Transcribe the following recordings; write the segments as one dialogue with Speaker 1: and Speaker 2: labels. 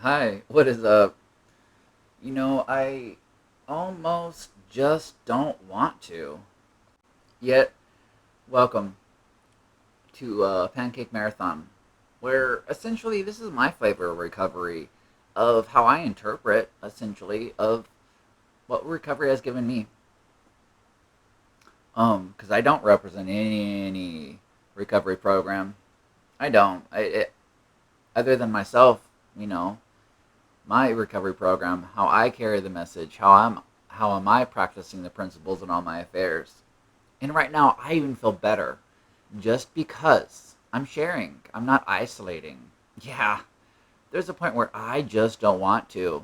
Speaker 1: Hi, what is up? I almost just don't want to. Yet, welcome to Pancake Marathon, where essentially this is my flavor of recovery, of how I interpret, essentially, of what recovery has given me. Because I don't represent any recovery program. I don't. Other than myself, you know, my recovery program, how I carry the message, how am I practicing the principles in all my affairs. And right now I even feel better just because I'm sharing. I'm not isolating. Yeah, there's a point where I just don't want to.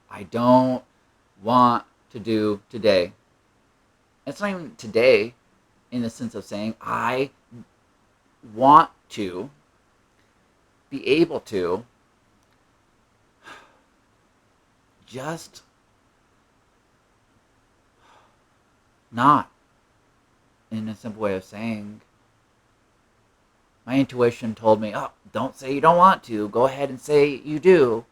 Speaker 1: I don't want to do today. It's not even today in the sense of saying I want to be able to just not, in a simple way of saying. My intuition told me, oh, don't say you don't want to. Go ahead and say you do.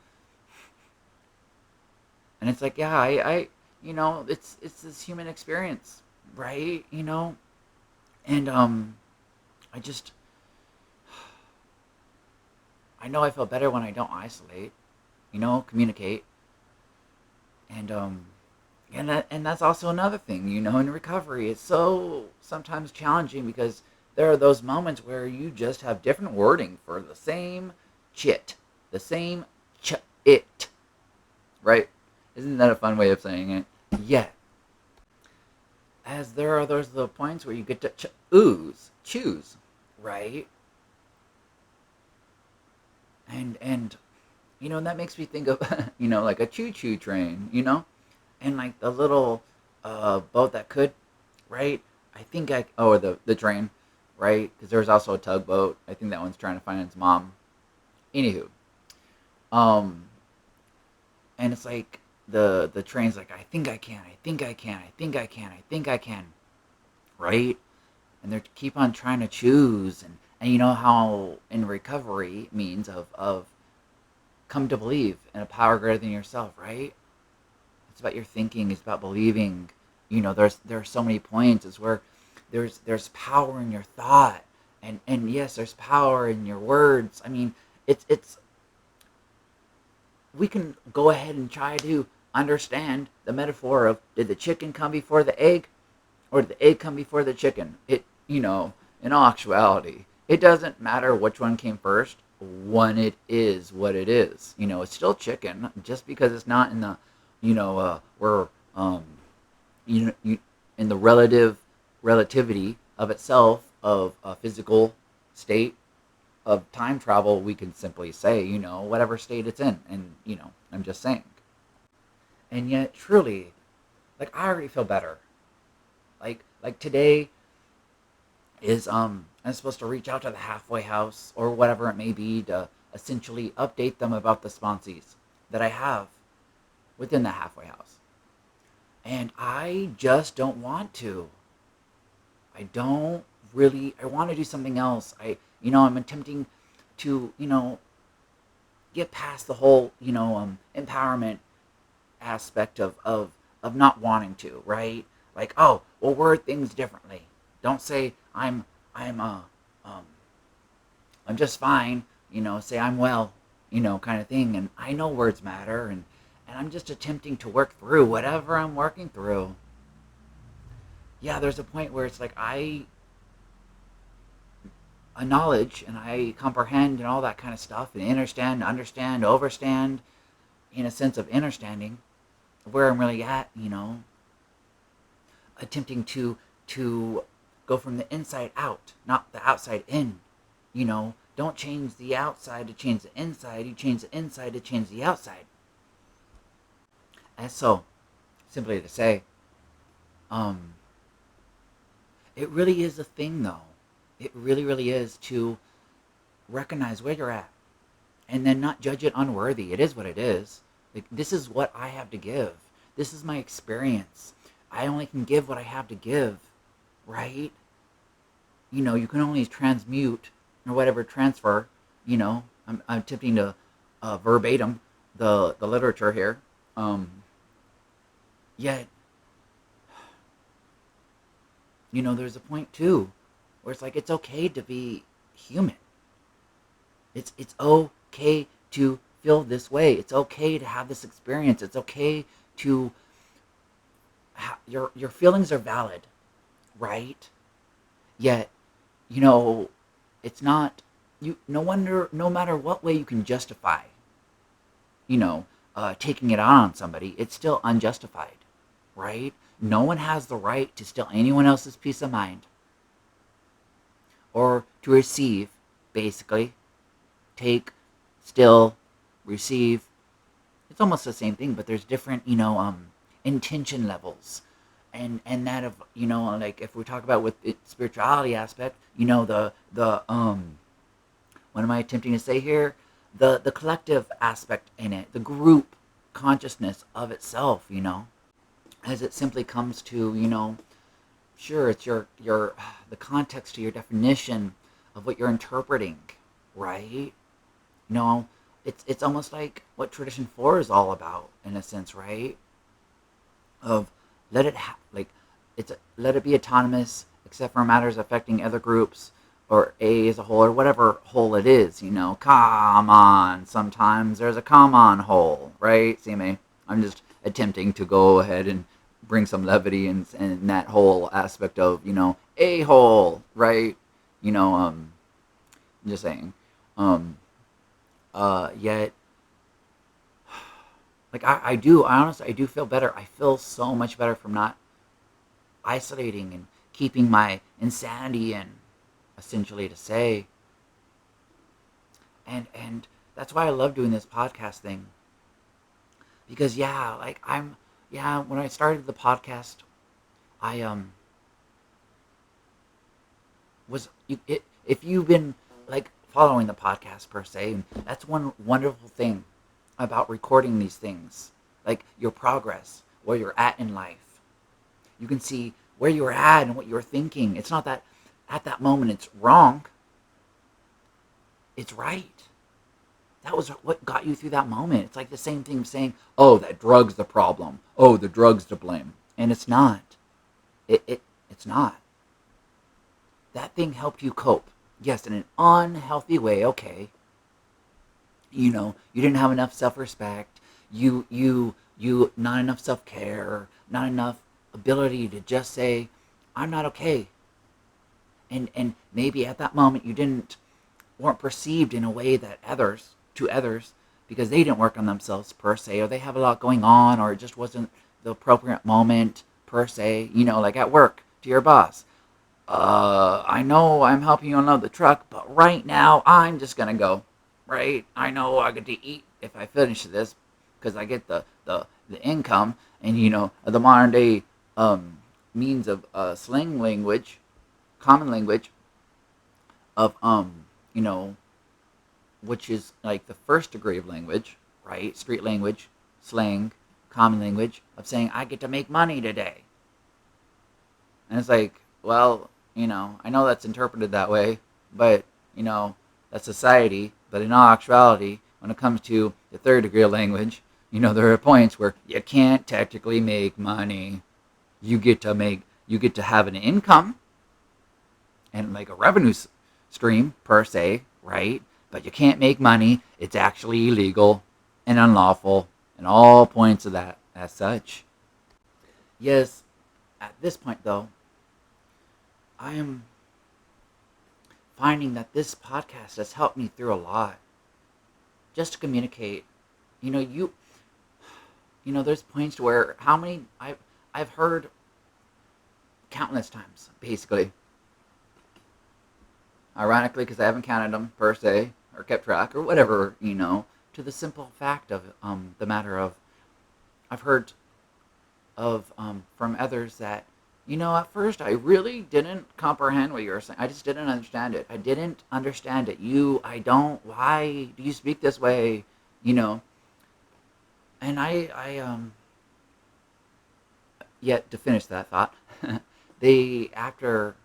Speaker 1: And it's like, yeah, it's this human experience, right? And I just, I know I feel better when I don't isolate, communicate. And, and that's also another thing, in recovery. It's so sometimes challenging because there are those moments where you just have different wording for the same chit, the same it, right? Isn't that a fun way of saying it? Yet, as there are those the points where you get to choose, right? And and that makes me think of like a choo choo train, and like the little boat that could, right? I think or the train, right? Because there's also a tugboat. I think that one's trying to find its mom. Anywho, um, and it's like the train's like, I think I can, I think I can, I think I can, I think I can, right? And they keep on trying to choose, and you know how in recovery means of come to believe in a power greater than yourself, right? It's about your thinking, it's about believing. There are so many points. It's where there's power in your thought, and yes, there's power in your words. I mean, it's we can go ahead and try to understand the metaphor of, did the chicken come before the egg, or did the egg come before the chicken? In all actuality, it doesn't matter which one came first when it is what it is. It's still chicken, just because it's not in the, we're, in the relativity of itself, of a physical state of time travel. We can simply say, whatever state it's in. And, I'm just saying. And yet, truly, like, I already feel better. Like today is, I'm supposed to reach out to the halfway house or whatever it may be to essentially update them about the sponsees that I have within the halfway house. And I just don't want to. I don't really. I want to do something else. I'm attempting to, get past the whole, empowerment aspect of not wanting to, right? Like, oh, well, word things differently. Don't say I'm um I'm just fine. Say I'm well, kind of thing. And I know words matter, and I'm just attempting to work through whatever I'm working through. Yeah, there's a point where it's like I acknowledge and I comprehend and all that kind of stuff, and understand, overstand, in a sense of understanding where I'm really at, attempting to go from the inside out, not the outside in. Don't change the outside to change the inside. You change the inside to change the outside. And so, simply to say, um, it really is a thing, though. It really, really is, to recognize where you're at and then not judge it unworthy. It is what it is. Like, this is what I have to give. This is my experience. I only can give what I have to give, right? You can only transmute or whatever, transfer. I'm attempting to verbatim the literature here. Um, Yet, there's a point too where it's like it's okay to be human. It's okay to feel this way. It's okay to have this experience. It's okay to your feelings are valid, right? Yet, you know, it's not you. No wonder, no matter what way you can justify, you know, taking it on somebody, it's still unjustified, right? No one has the right to steal anyone else's peace of mind or to receive, basically, take, still, receive. It's almost the same thing, but there's different, intention levels. And that of, like if we talk about with it, spirituality aspect, what am I attempting to say here? The collective aspect in it, the group consciousness of itself, as it simply comes to, sure, it's your the context to your definition of what you're interpreting, right? It's almost like what tradition 4 is all about in a sense, right? Of like let it be autonomous except for matters affecting other groups or a as a whole or whatever whole it is. Come on, sometimes there's a come on whole, right? See me, I'm just attempting to go ahead and bring some levity in that whole aspect of a whole, right? I'm just saying. Yet, like I honestly I do feel better. I feel so much better from not isolating and keeping my insanity in, essentially to say. And that's why I love doing this podcast thing. Because yeah, like when I started the podcast, I was if you've been like following the podcast per se, that's one wonderful thing about recording these things, like your progress, where you're at in life. You can see where you're at and what you're thinking. It's not that at that moment it's wrong. It's right. That was what got you through that moment. It's like the same thing saying, "Oh, that drug's the problem. Oh, the drug's to blame," and it's not. It's not. That thing helped you cope. Yes, in an unhealthy way. Okay, you didn't have enough self-respect. You not enough self-care. Not enough ability to just say, "I'm not okay." And maybe at that moment you weren't perceived in a way that others because they didn't work on themselves per se, or they have a lot going on, or it just wasn't the appropriate moment per se, like at work to your boss. I know I'm helping you unload the truck, but right now I'm just gonna go, right? I know I get to eat if I finish this because I get the income, and the modern day means of slang language, common language of you know which is like the first degree of language, right? Street language, slang, common language of saying I get to make money today. And it's like, well, I know that's interpreted that way, but that's society. But in all actuality, when it comes to the third degree of language, there are points where you can't technically make money. You get to have an income and like a revenue stream per se, right? But you can't make money. It's actually illegal and unlawful, and all points of that as such. Yes, at this point though, I am finding that this podcast has helped me through a lot. Just to communicate, you know, you there's points where how many I've heard countless times, basically. Ironically, because I haven't counted them per se or kept track or whatever, to the simple fact of the matter of I've heard of from others that at first I really didn't comprehend what you were saying. I just didn't understand it. I didn't understand it. I don't. Why do you speak this way? You know, and yet to finish that thought, they after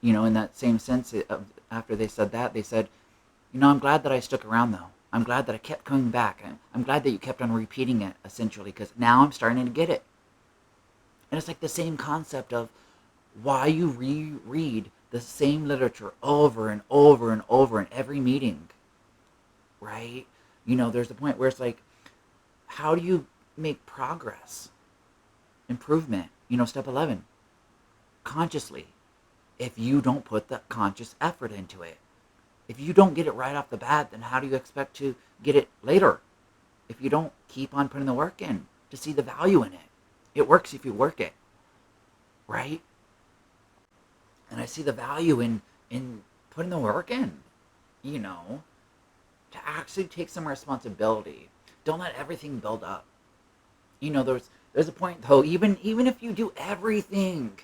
Speaker 1: in that same sense of after they said that they said, I'm glad that I stuck around though. I'm glad that I kept coming back. I'm glad that you kept on repeating it, essentially, because now I'm starting to get it. And it's like the same concept of why you reread the same literature over and over and over in every meeting, right? There's a point where it's like, how do you make progress, improvement? Step 11, consciously, if you don't put the conscious effort into it. If you don't get it right off the bat, then how do you expect to get it later? If you don't keep on putting the work in to see the value in it. It works if you work it, right? And I see the value in putting the work in, you know, to actually take some responsibility. Don't let everything build up. There's a point though, even if you do everything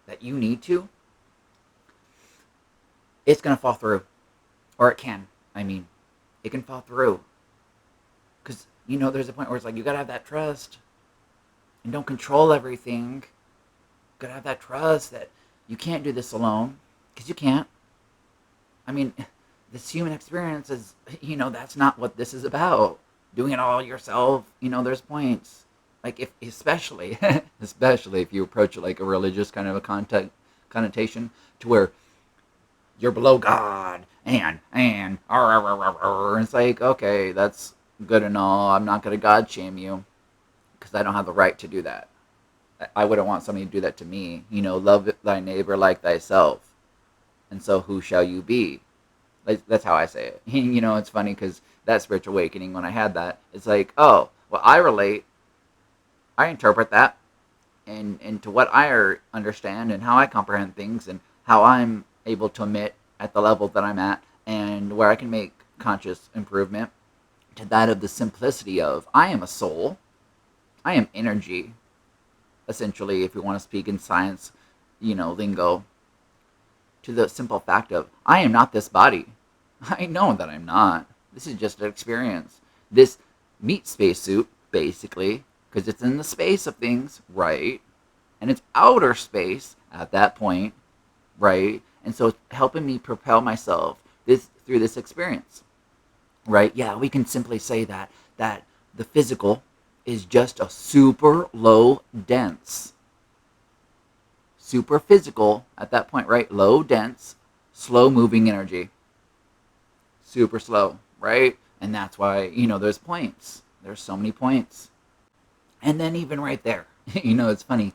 Speaker 1: that you need to, it's gonna fall through. Or it can. I mean, it can fall through. Because, there's a point where it's like, you gotta have that trust. And don't control everything. You gotta have that trust that you can't do this alone. Because you can't. I mean, this human experience is, that's not what this is about. Doing it all yourself, there's points. Like, especially if you approach it like a religious kind of a connotation, to where you're below God, and it's like, okay, that's good and all. I'm not going to God shame you, because I don't have the right to do that. I wouldn't want somebody to do that to me. Love thy neighbor like thyself. And so who shall you be? That's how I say it. It's funny because that spiritual awakening, when I had that, it's like, oh, well, I interpret that into what I understand and how I comprehend things and how I'm able to emit at the level that I'm at and where I can make conscious improvement to that of the simplicity of I am a soul, I am energy, essentially, if we want to speak in science, lingo, to the simple fact of I am not this body. I know that I'm not. This is just an experience. This meat spacesuit, basically, because it's in the space of things, right? And it's outer space at that point, right? And so it's helping me propel myself through this experience, right? Yeah, we can simply say that the physical is just a super low dense, super physical at that point, right? Low dense, slow moving energy, super slow, right? And that's why there's points. There's so many points, and then even right there, it's funny.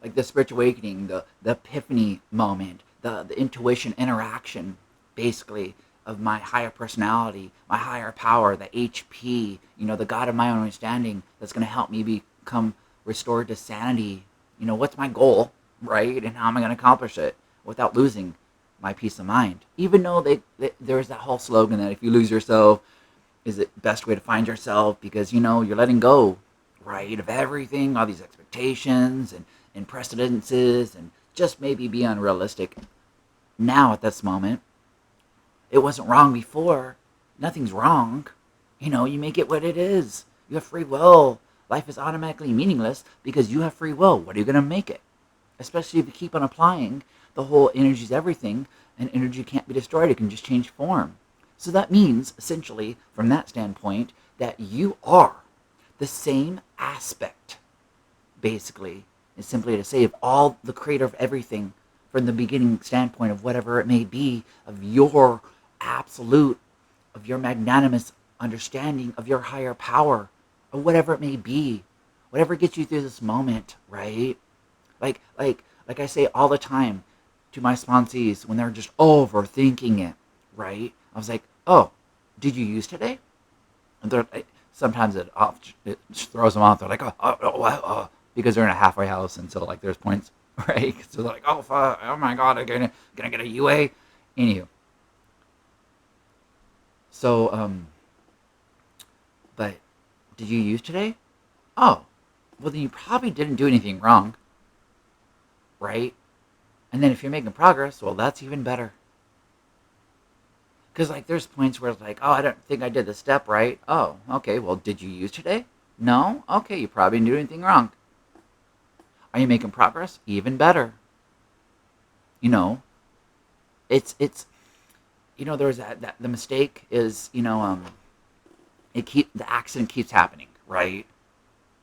Speaker 1: Like the spiritual awakening, the epiphany moment, the intuition interaction, basically, of my higher personality, my higher power, the HP, the God of my own understanding that's going to help me become restored to sanity. What's my goal, right? And how am I going to accomplish it without losing my peace of mind? Even though there's that whole slogan that if you lose yourself, is the best way to find yourself, because, you're letting go, right, of everything, all these expectations and precedences, and just maybe be unrealistic now at this moment. It wasn't wrong before. Nothing's wrong. You make it what it is. You have free will. Life is automatically meaningless because you have free will. What are you going to make it? Especially if you keep on applying the whole energy's everything, and energy can't be destroyed. It can just change form. So that means, essentially, from that standpoint, that you are the same aspect, basically, is simply to say of all the creator of everything from the beginning standpoint of whatever it may be, of your absolute, of your magnanimous understanding of your higher power, or whatever it may be, whatever gets you through this moment, right? Like I say all the time to my sponsees when they're just overthinking it, right? I was like, oh, did you use today? And sometimes it throws them off. They're like, oh, because they're in a halfway house, and so like there's points, right? So they're like, oh fuck, oh my god, I'm gonna get a UA. Anywho, so but did you use today? Oh, well then you probably didn't do anything wrong, right? And then if you're making progress, well, that's even better. Because like there's points where it's like, oh, I don't think I did the step right. Oh, okay, well, did you use today? No? Okay, you probably didn't do anything wrong. Are you making progress? Even better. You know, it's there's that the mistake is, the accident keeps happening, right?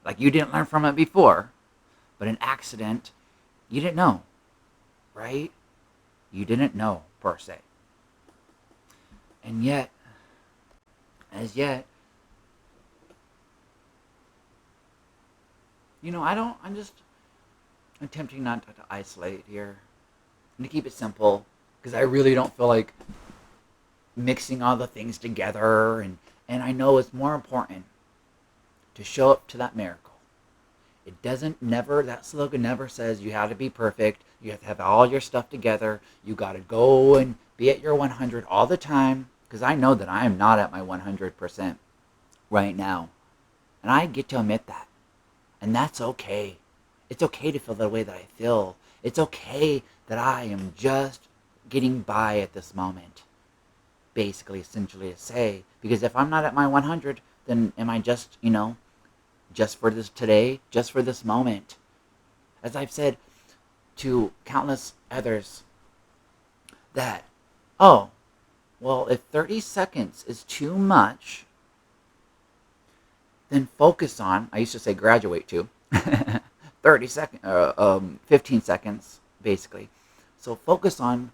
Speaker 1: Like you didn't learn from it before, but an accident, you didn't know, right? You didn't know per se. And yet, as yet, I don't, I'm just attempting not to isolate here and to keep it simple because I really don't feel like mixing all the things together. And I know it's more important to show up to that miracle. It doesn't never, that slogan never says you have to be perfect. You have to have all your stuff together. You got to go and be at your 100 all the time because I know that I am not at my 100% right now. And I get to admit that. And that's okay. It's okay to feel the way that I feel. It's okay that I am just getting by at this moment. Basically, essentially to say. Because if I'm not at my 100, then am I just, just for this today, just for this moment? As I've said to countless others, that, oh, well, if 30 seconds is too much, then focus on, I used to say graduate to, 30 seconds, 15 seconds, basically. So focus on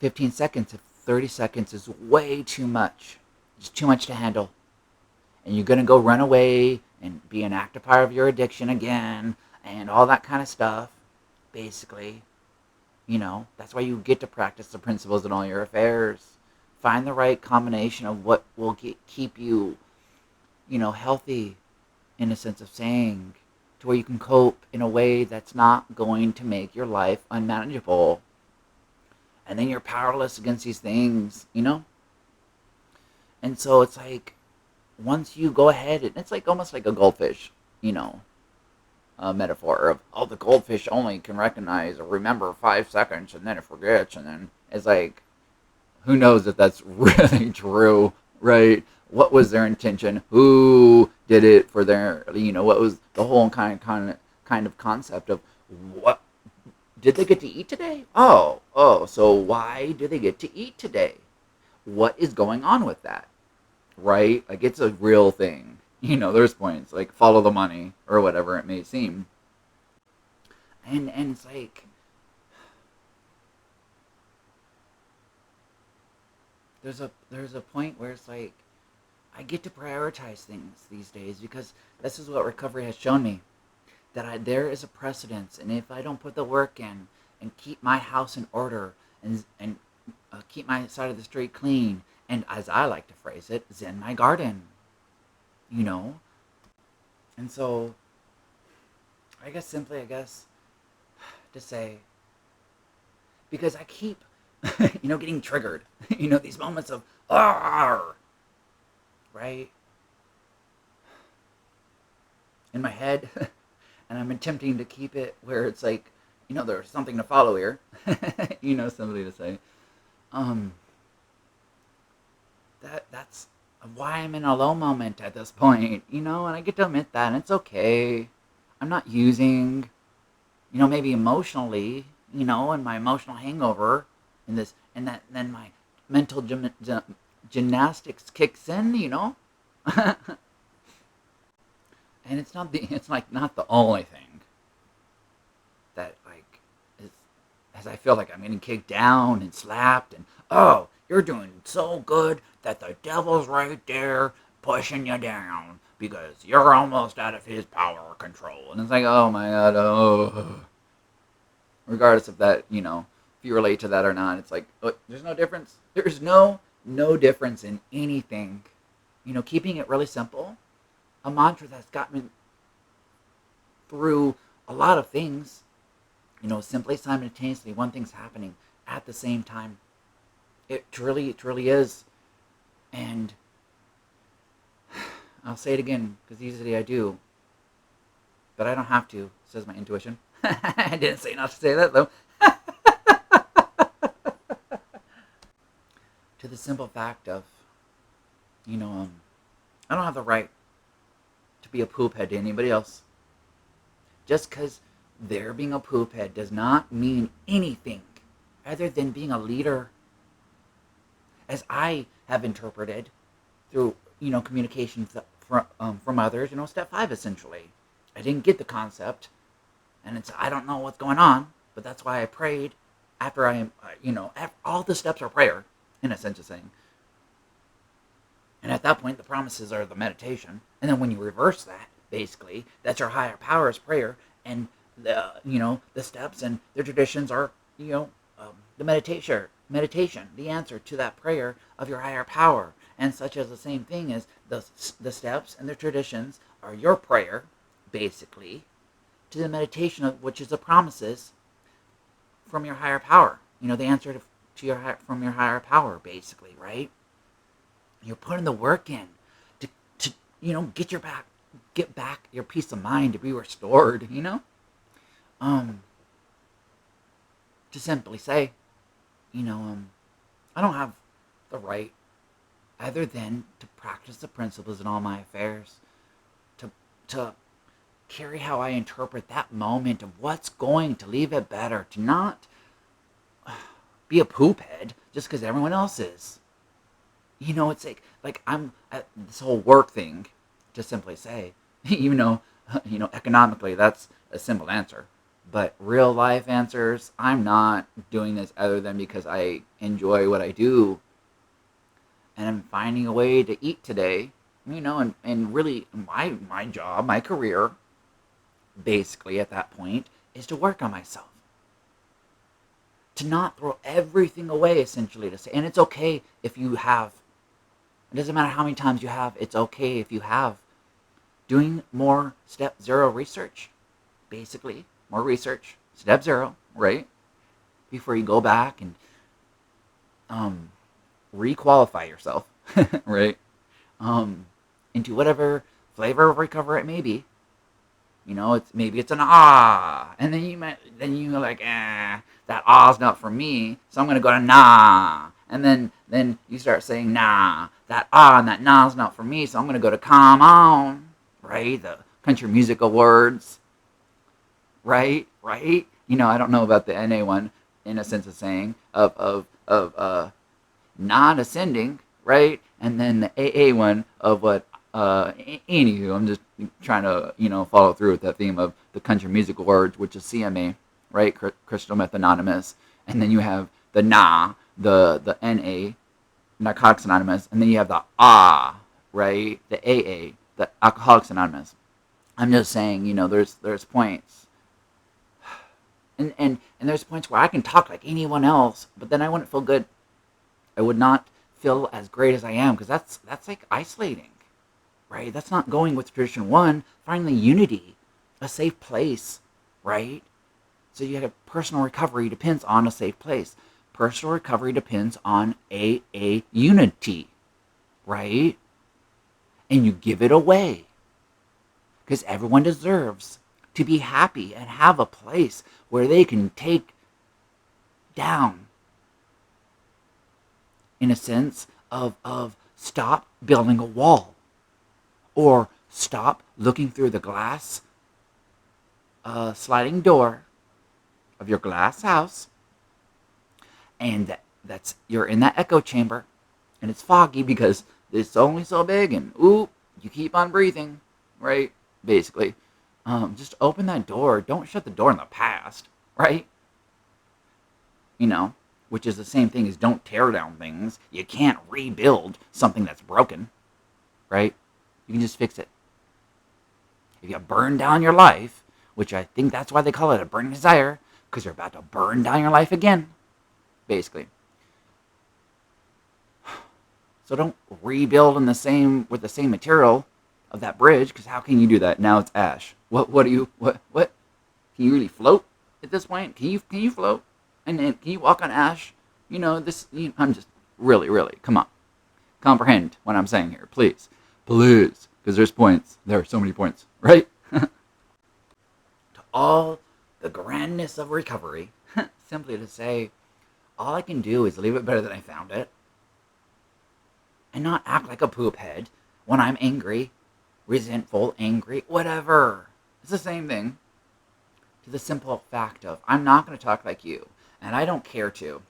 Speaker 1: 15 seconds if 30 seconds is way too much. It's too much to handle. And you're going to go run away and be an active part of your addiction again and all that kind of stuff, basically. That's why you get to practice the principles in all your affairs. Find the right combination of what will keep you, healthy in a sense of saying, to where you can cope in a way that's not going to make your life unmanageable. And then you're powerless against these things, And so it's like, once you go ahead, it's like almost like a goldfish, a metaphor of, oh, the goldfish only can recognize or remember 5 seconds and then it forgets. And then it's like, who knows if that's really true, right? What was their intention? Who did it for their, what was the whole kind of concept of what did they get to eat today? Oh, so why do they get to eat today? What is going on with that? Right? Like it's a real thing. There's points like follow the money or whatever it may seem. And it's like there's a point where it's like I get to prioritize things these days because this is what recovery has shown me. That there is a precedence, and if I don't put the work in and keep my house in order and keep my side of the street clean, and as I like to phrase it, zen my garden, And so, I guess, to say, because I keep, getting triggered, these moments of, "Arr!" right? In my head, and I'm attempting to keep it where it's like, there's something to follow here, somebody to say, um, that's why I'm in a low moment at this point, and I get to admit that, and it's okay. I'm not using, maybe emotionally, and my emotional hangover, and this, and that, then my mental gymnastics kicks in, and it's like not the only thing that like is, as I feel like I'm getting kicked down and slapped, and oh, you're doing so good that the devil's right there pushing you down because you're almost out of his power or control, and it's like, oh my god, oh. Regardless of that, if you relate to that or not, it's like, oh, there's no difference. There's no difference in anything. Keeping it really simple, a mantra that's got me through a lot of things, simply simultaneously, one thing's happening at the same time. It truly is. And I'll say it again, because usually I do, but I don't have to, says my intuition. I didn't say not to say that, though. To the simple fact of, I don't have the right to be a poop head to anybody else. Just because they're being a poop head does not mean anything other than being a leader. as I have interpreted through, communications from others, step 5 essentially. I didn't get the concept, and I don't know what's going on, but that's why I prayed after all the steps are prayer, in a sense of saying. And at that point, the promises are the meditation. And then when you reverse that, basically, that's your higher power's prayer. And the steps and the traditions are, the meditation, the answer to that prayer of your higher power. And such as the same thing as the steps and the traditions are your prayer, basically, to the meditation of which is the promises from your higher power. The answer from your higher power, basically, right? You're putting the work in to get back your peace of mind to be restored. To simply say, I don't have the right other than to practice the principles in all my affairs, to carry how I interpret that moment of what's going to leave it better, to not be a poop head just because everyone else is. It's like I'm at this whole work thing, to simply say, even though, economically that's a simple answer. But real life answers, I'm not doing this other than because I enjoy what I do. And I'm finding a way to eat today, and really my job, my career, basically at that point, is to work on myself. To not throw everything away, essentially, to say, and it's okay if you have. It doesn't matter how many times you have. It's okay if you have. Doing more step 0 research, basically. More research. Step 0, right? Before you go back and re-qualify yourself, right? Into whatever flavor of recovery it may be. Maybe it's an and then you're like, that ah's not for me, so I'm gonna go to nah. And then you start saying, nah, that and that nah's not for me, so I'm gonna go to come on, right? The country music awards, right? I don't know about the NA one, in a sense of saying, of not ascending, right? And then the AA one of what, anywho, I'm just trying to, follow through with that theme of the country music awards, which is CMA, right? Crystal Meth Anonymous. And then you have the the NA, Narcotics Anonymous. And then you have the right? The AA, the Alcoholics Anonymous. I'm just saying, there's points. And there's points where I can talk like anyone else, but then I wouldn't feel good. I would not feel as great as I am, because that's like isolating, right? That's not going with tradition 1. Finally, unity, a safe place, right? So you have personal recovery depends on a safe place. Personal recovery depends on a unity, right? And you give it away, because everyone deserves to be happy and have a place where they can take down, in a sense of stop building a wall, or stop looking through the glass sliding door of your glass house, and that's you're in that echo chamber, and it's foggy because it's only so big, and you keep on breathing, right? Basically, just open that door. Don't shut the door in the past, right? Which is the same thing as don't tear down things. You can't rebuild something that's broken, right? You can just fix it. If you burn down your life, which I think that's why they call it a burning desire, because you're about to burn down your life again, basically. So don't rebuild with the same material of that bridge, because how can you do that? Now it's ash. What can you really float at this point? Can you float? And then can you walk on ash? I'm just really, come on. Comprehend what I'm saying here, please. Please. Because there's points. There are so many points, right? To all the grandness of recovery, simply to say, all I can do is leave it better than I found it. And not act like a poop head when I'm angry, resentful, angry, whatever. It's the same thing. To the simple fact of, I'm not going to talk like you. And I don't care to.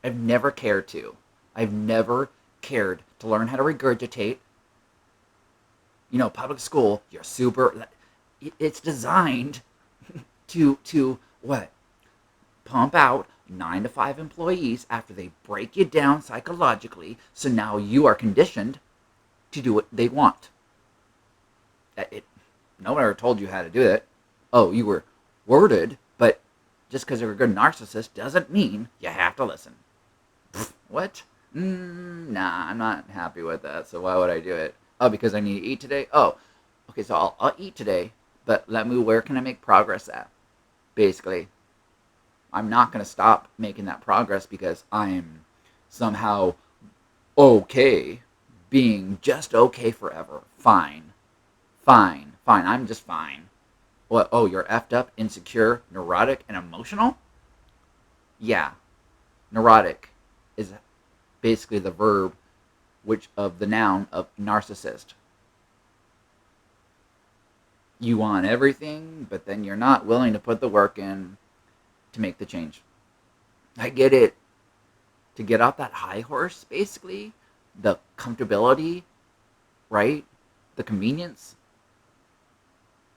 Speaker 1: I've never cared to. I've never cared to learn how to regurgitate. Public school, you're super. It's designed to what? Pump out 9 to 5 employees after they break you down psychologically. So now you are conditioned to do what they want. No one ever told you how to do it. Oh, you were worded, but just because you're a good narcissist doesn't mean you have to listen. What? Nah, I'm not happy with that. So why would I do it? Oh, because I need to eat today? Oh, okay, so I'll eat today, but where can I make progress at? Basically, I'm not going to stop making that progress because I'm somehow okay being just okay forever. Fine. Fine. Fine. I'm just fine. What? Oh, you're effed up, insecure, neurotic, and emotional? Yeah. Neurotic is basically the verb which of the noun of narcissist. You want everything, but then you're not willing to put the work in to make the change. I get it. To get off that high horse, basically, the comfortability, right? The convenience.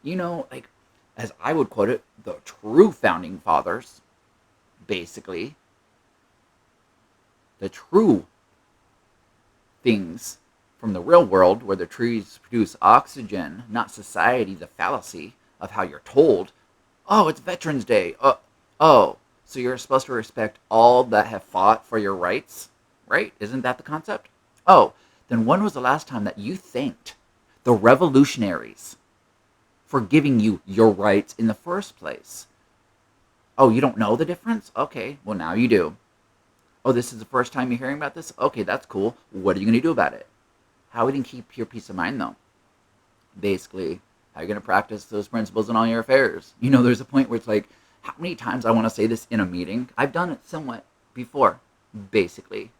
Speaker 1: Like, as I would quote it, the true founding fathers, basically, the true things from the real world where the trees produce oxygen, not society, the fallacy of how you're told, oh, it's Veterans Day. Oh, so you're supposed to respect all that have fought for your rights, right? Isn't that the concept? Oh, then when was the last time that you thanked the revolutionaries for giving you your rights in the first place? Oh, you don't know the difference? Okay, well, now you do. Oh, this is the first time you're hearing about this? Okay, that's cool. What are you going to do about it? How are you going to keep your peace of mind, though? Basically, how are you going to practice those principles in all your affairs? There's a point where it's like, how many times I want to say this in a meeting? I've done it somewhat before, basically.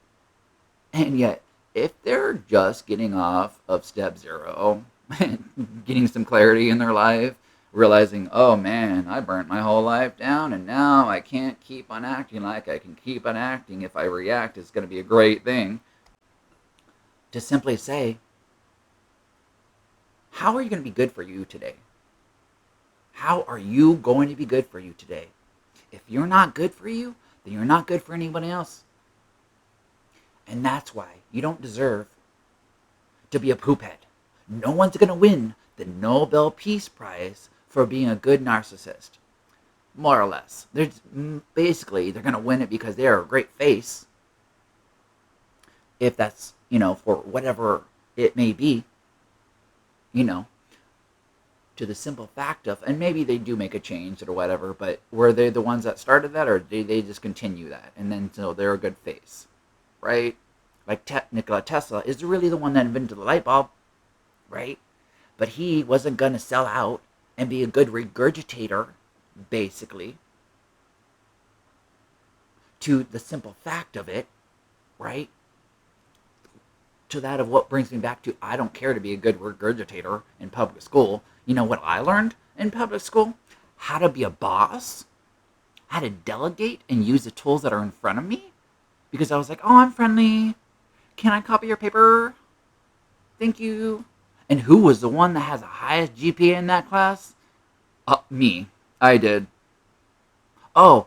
Speaker 1: And yet, if they're just getting off of step 0, getting some clarity in their life, realizing, oh man, I burnt my whole life down and now I can't keep on acting like I can keep on acting. If I react, it's going to be a great thing. To simply say, how are you going to be good for you today? How are you going to be good for you today? If you're not good for you, then you're not good for anybody else. And that's why you don't deserve to be a poophead. No one's going to win the Nobel Peace Prize for being a good narcissist. More or less. Basically, they're going to win it because they are a great face. If that's, for whatever it may be, to the simple fact of, and maybe they do make a change or whatever, but were they the ones that started that, or did they just continue that? And then, so they're a good face, right? Like Nikola Tesla is really the one that invented the light bulb, right? But he wasn't going to sell out and be a good regurgitator, basically, to the simple fact of it, right? To that of what brings me back to, I don't care to be a good regurgitator in public school. You know what I learned in public school? How to be a boss, how to delegate and use the tools that are in front of me. Because I was like, oh, I'm friendly. Can I copy your paper? Thank you. And who was the one that has the highest GPA in that class? Me. I did. And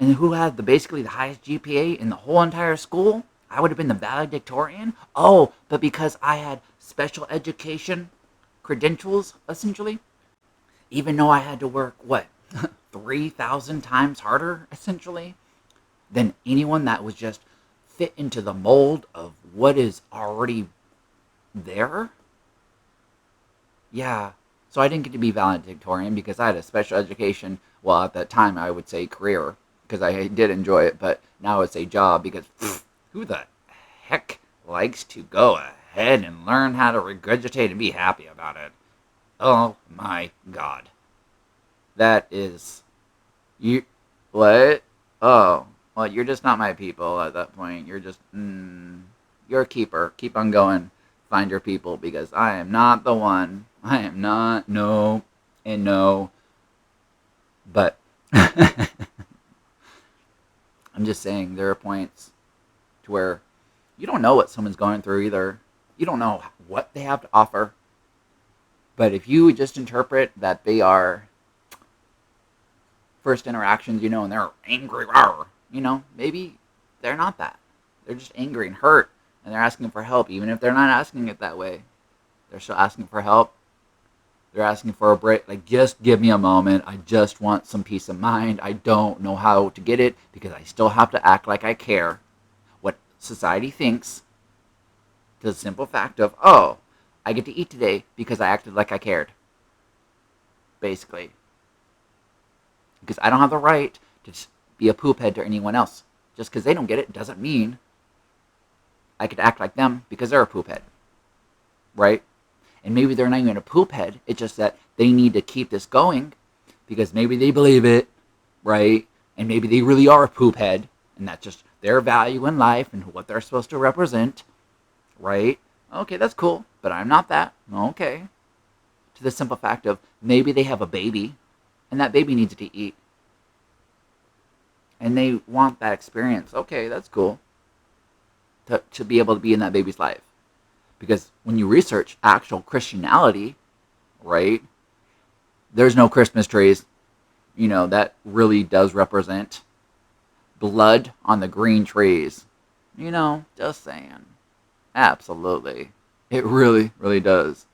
Speaker 1: who had basically the highest GPA in the whole entire school? I would have been the valedictorian. Oh, but because I had special education credentials, essentially, even though I had to work, 3,000 times harder, essentially, than anyone that was just fit into the mold of what is already there? Yeah. So I didn't get to be valedictorian because I had a special education, well, at that time I would say career, because I did enjoy it, but now I would say job because who the heck likes to go ahead and learn how to regurgitate and be happy about it? Oh my god. That is... You... What? Oh. Well, you're just not my people at that point. You're just... you're a keeper. Keep on going. Find your people, because I am not the one. I am not. No. And no. But... I'm just saying, there are points to where you don't know what someone's going through either. You don't know what they have to offer. But if you just interpret that they are first interactions, and they're angry, maybe they're not that. They're just angry and hurt, and they're asking for help, even if they're not asking it that way. They're still asking for help. They're asking for a break. Like, just give me a moment. I just want some peace of mind. I don't know how to get it because I still have to act like I care what society thinks, to the simple fact of, oh, I get to eat today because I acted like I cared. Basically. Because I don't have the right to just be a poop head to anyone else. Just because they don't get it doesn't mean I could act like them because they're a poop head. Right? And maybe they're not even a poop head. It's just that they need to keep this going because maybe they believe it, right? And maybe they really are a poop head, and that's just their value in life and what they're supposed to represent, right? Okay, that's cool, but I'm not that. Okay. To the simple fact of maybe they have a baby, and that baby needs to eat. And they want that experience. Okay, that's cool. To be able to be in that baby's life. Because when you research actual Christianity, right, there's no Christmas trees. That really does represent blood on the green trees. Just saying. Absolutely. It really, really does.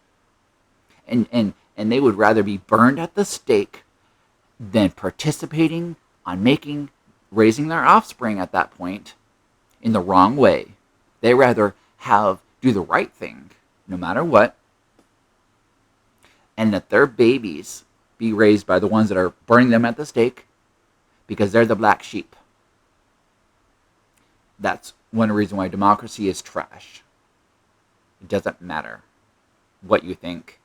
Speaker 1: And they would rather be burned at the stake than participating on raising their offspring at that point in the wrong way. They rather do the right thing, no matter what, and that their babies be raised by the ones that are burning them at the stake because they're the black sheep. That's one reason why democracy is trash. It doesn't matter what you think.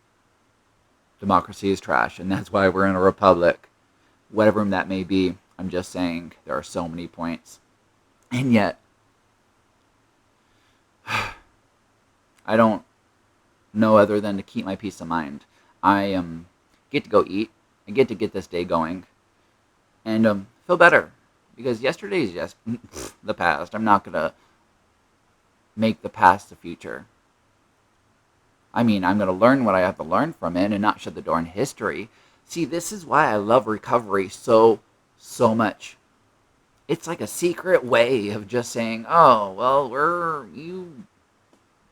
Speaker 1: Democracy is trash, and that's why we're in a republic. Whatever that may be, I'm just saying there are so many points. And yet, I don't know other than to keep my peace of mind. I get to go eat. I get to get this day going. And feel better. Because yesterday is just the past. I'm not going to make the past the future. I mean, I'm going to learn what I have to learn from it and not shut the door on history. See, this is why I love recovery so much. It's like a secret way of just saying, oh, well,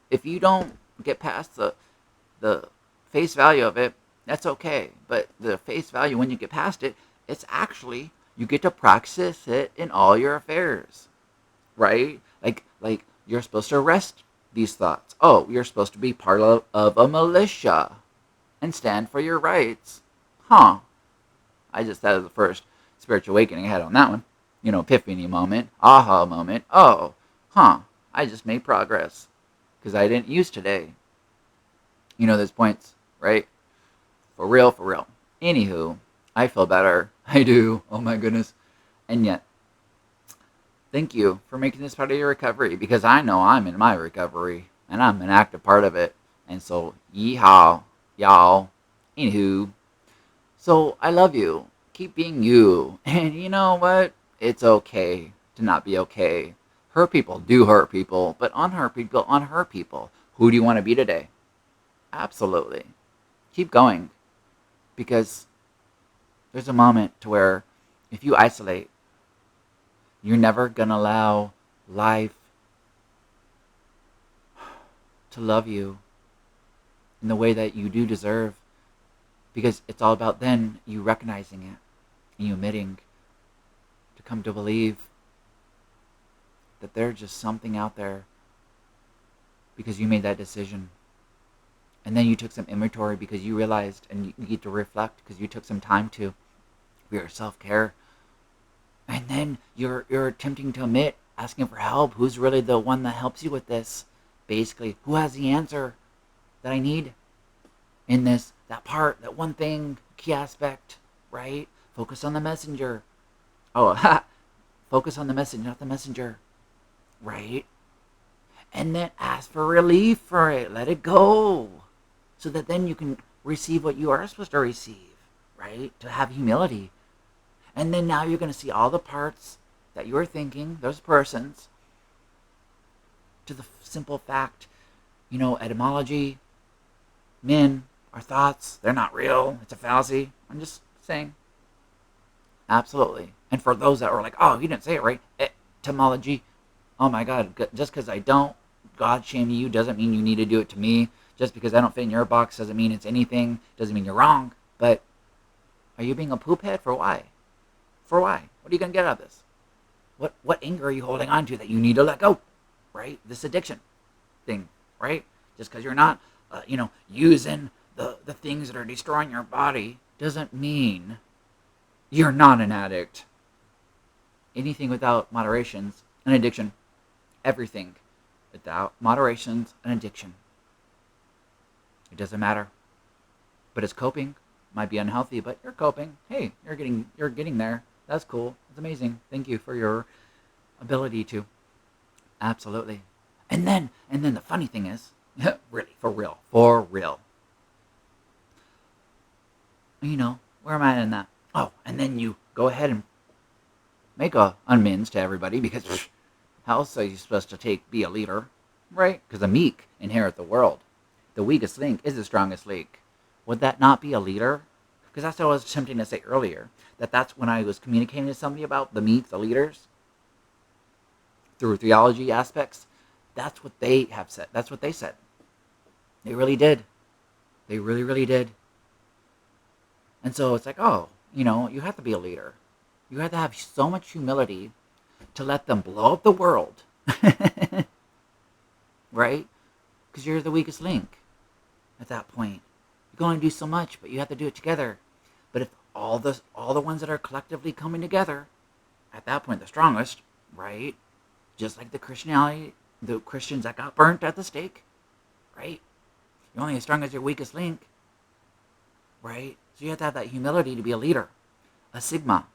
Speaker 1: if you don't get past the face value of it, that's okay. But the face value, when you get past it, it's actually, you get to practice it in all your affairs, right? Like you're supposed to arrest these thoughts. Oh, you're supposed to be part of a militia and stand for your rights. Huh. I just had the first spiritual awakening I had on that one. Epiphany moment, aha moment. Oh, huh. I just made progress because I didn't use today. Those points, right? For real, for real. Anywho, I feel better. I do. Oh my goodness. And yet, thank you for making this part of your recovery because I know I'm in my recovery and I'm an active part of it. And so, yeehaw, y'all. Anywho, so I love you. Keep being you. And you know what? It's okay to not be okay. Hurt people do hurt people, but unhurt people unhurt people. Who do you want to be today? Absolutely. Keep going. Because there's a moment to where if you isolate, you're never going to allow life to love you in the way that you do deserve. Because it's all about then you recognizing it and you admitting to come to believe that there's just something out there because you made that decision. And then you took some inventory because you realized, and you get to reflect because you took some time to for your self-care. And then you're attempting to admit, asking for help. Who's really the one that helps you with this? Basically, who has the answer that I need in this, that part, that one thing, key aspect, right? Focus on the messenger. Oh, focus on the message, not the messenger, right? And then ask for relief for it. Let it go. So that then you can receive what you are supposed to receive, right? To have humility. And then now you're going to see all the parts that you were thinking, those persons, to the simple fact, etymology, men, our thoughts, they're not real. It's a fallacy. I'm just saying. Absolutely. And for those that were like, oh, you didn't say it right, etymology, oh my God, just because I don't God shame you doesn't mean you need to do it to me. Just because I don't fit in your box doesn't mean it's anything. Doesn't mean you're wrong. But are you being a poop head? For why? For why? What are you going to get out of this? What anger are you holding on to that you need to let go? Right? This addiction thing, right? Just because you're not, using the things that are destroying your body doesn't mean you're not an addict. Anything without moderation's an addiction. Everything without moderation's an addiction. It doesn't matter. But it's coping. Might be unhealthy, but you're coping. Hey, you're getting there. That's cool. It's amazing. Thank you for your ability to. Absolutely. And then the funny thing is, really, for real. Where am I in that? Oh, and then you go ahead and make a amends to everybody because how else are you supposed to be a leader, right? Because the meek inherit the world. The weakest link is the strongest link. Would that not be a leader? Because that's what I was attempting to say earlier. That's when I was communicating to somebody about the meek, the leaders, through theology aspects. That's what they have said. That's what they said. They really did. They really, really did. And so it's like, oh, you have to be a leader. You have to have so much humility to let them blow up the world. Right? Because you're the weakest link at that point. You can only do so much, but you have to do it together. But if all the ones that are collectively coming together, at that point, the strongest, right? Just like the Christians that got burnt at the stake, right? You're only as strong as your weakest link, right? So you have to have that humility to be a leader, a sigma,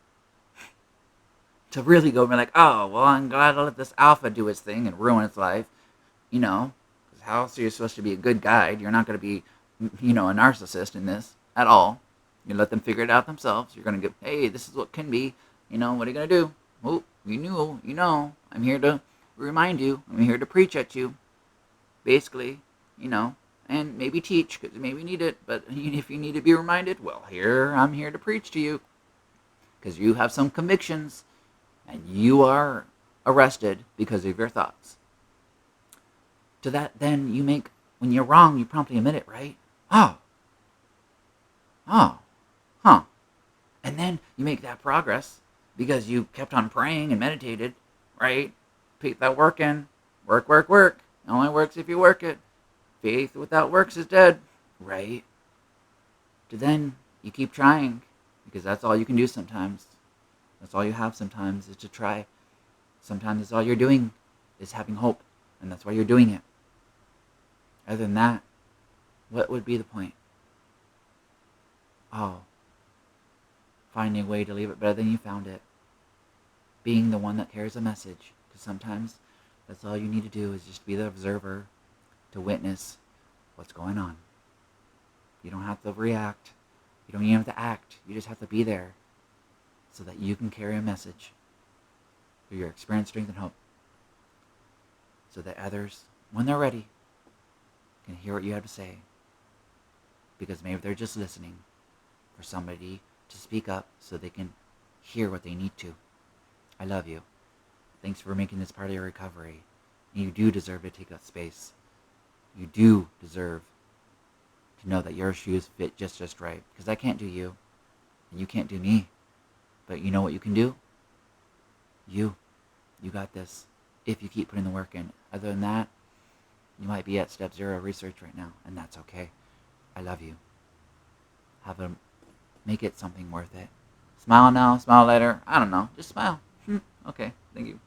Speaker 1: to really go and be like, oh, well, I'm glad I let this alpha do its thing and ruin its life, because how else are you supposed to be a good guide? You're not going to be, a narcissist in this at all. You let them figure it out themselves. You're going to go, hey, this is what can be. What are you going to do? Oh, I'm here to remind you. I'm here to preach at you, basically, and maybe teach, because maybe you need it. But if you need to be reminded, well, I'm here to preach to you, because you have some convictions, and you are arrested because of your thoughts. To that, then when you're wrong, you promptly admit it, right? Oh, huh. And then you make that progress because you kept on praying and meditated, right? Keep that work in. Work. It only works if you work it. Faith without works is dead, right? To then you keep trying because that's all you can do sometimes. That's all you have sometimes is to try. Sometimes that's all you're doing is having hope, and that's why you're doing it. Other than that, what would be the point? Oh, finding a way to leave it better than you found it. Being the one that carries a message. Because sometimes that's all you need to do is just be the observer to witness what's going on. You don't have to react. You don't even have to act. You just have to be there so that you can carry a message through your experience, strength, and hope. So that others, when they're ready, can hear what you have to say. Because maybe they're just listening for somebody to speak up so they can hear what they need to. I love you. Thanks for making this part of your recovery. And you do deserve to take up space. You do deserve to know that your shoes fit just right. Because I can't do you, and you can't do me. But you know what you can do? You got this. If you keep putting the work in. Other than that, you might be at step 0 research right now, and that's okay. I love you. Make it something worth it. Smile now, smile later. I don't know. Just smile. Okay, thank you.